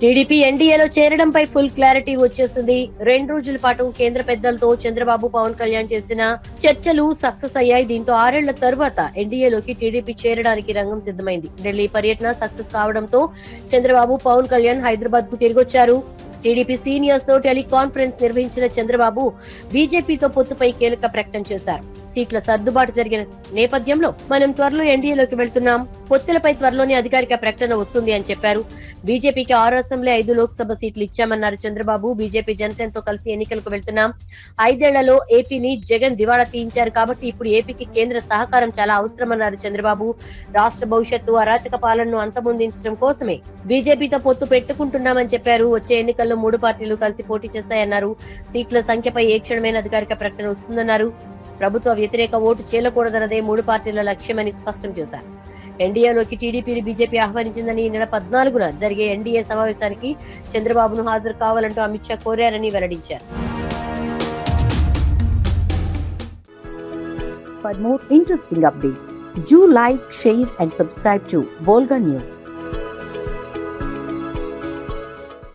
TDP ఎన్డీఏలో చేరడంపై full clarity వచ్చేసింది. 2 రోజుల పాటు కేంద్ర పెద్దలతో చంద్రబాబు, పవన్ కళ్యాణ్ చేసిన చర్చలు సక్సెస్ అయ్యాయి. దీంతో 6 ఏళ్ల తర్వాత ఎన్డీఏలోకి టీడీపీ చేరడానికి రంగం సిద్ధమైంది. ఢిల్లీ పర్యటన సక్సెస్ కావడంతో చంద్రబాబు, పవన్ కళ్యాణ్ హైదరాబాద్ కు తిరిగొచ్చారు. టీడీపీ సీనియర్స్ తో టెలికాన్ఫరెన్స్ నిర్వహించిన చంద్రబాబు బీజేపీతో పొత్తుపై కీలక ప్రకటన చేశారు. సీట్ల సర్దుబాటు జరిగిన నేపథ్యంలో మనం త్వరలో ఎన్డీఏలోకి వెళ్తున్నాం, పొత్తులపై త్వరలోనే అధికారిక ప్రకటన వస్తుంది అని చెప్పారు. బీజేపీకి 6 అసెంబ్లీ, 5 లోక్సభ సీట్లు ఇచ్చామన్నారు చంద్రబాబు. బీజేపీ జనసేనతో కలిసి ఎన్నికలకు వెళ్తున్నాం. 5 ఏళ్లలో ఏపీని జగన్ దివాళా తీయించారు కాబట్టి ఇప్పుడు ఏపీకి కేంద్ర సహకారం చాలా అవసరమన్నారు చంద్రబాబు. రాష్ట్ర భవిష్యత్తు, అరాచక పాలనను అంతమొందించడం కోసమే బీజేపీతో పొత్తు పెట్టుకుంటున్నామని చెప్పారు. వచ్చే ఎన్నికల్లో 3 పార్టీలు కలిసి పోటీ చేస్తాయన్నారు. సీట్ల సంఖ్యపై ఏ క్షణమైన అధికారిక ప్రకటన వస్తుందన్నారు. ప్రభుత్వ వ్యతిరేక ఓటు చేయకూడదన్నదే 3 పార్టీల లక్ష్యమని స్పష్టం చేశారు. ఎన్డీఏలోకి టీడీపీని బీజేపీ ఆహ్వానించిందని ఈ నెల 14న జరిగే ఎన్డీఏ సమావేశానికి చంద్రబాబును హాజరు కావాలంటూ అమిత్ షా కోరారని వెల్లడించారు. For more interesting updates, do like, share and subscribe to Volga News.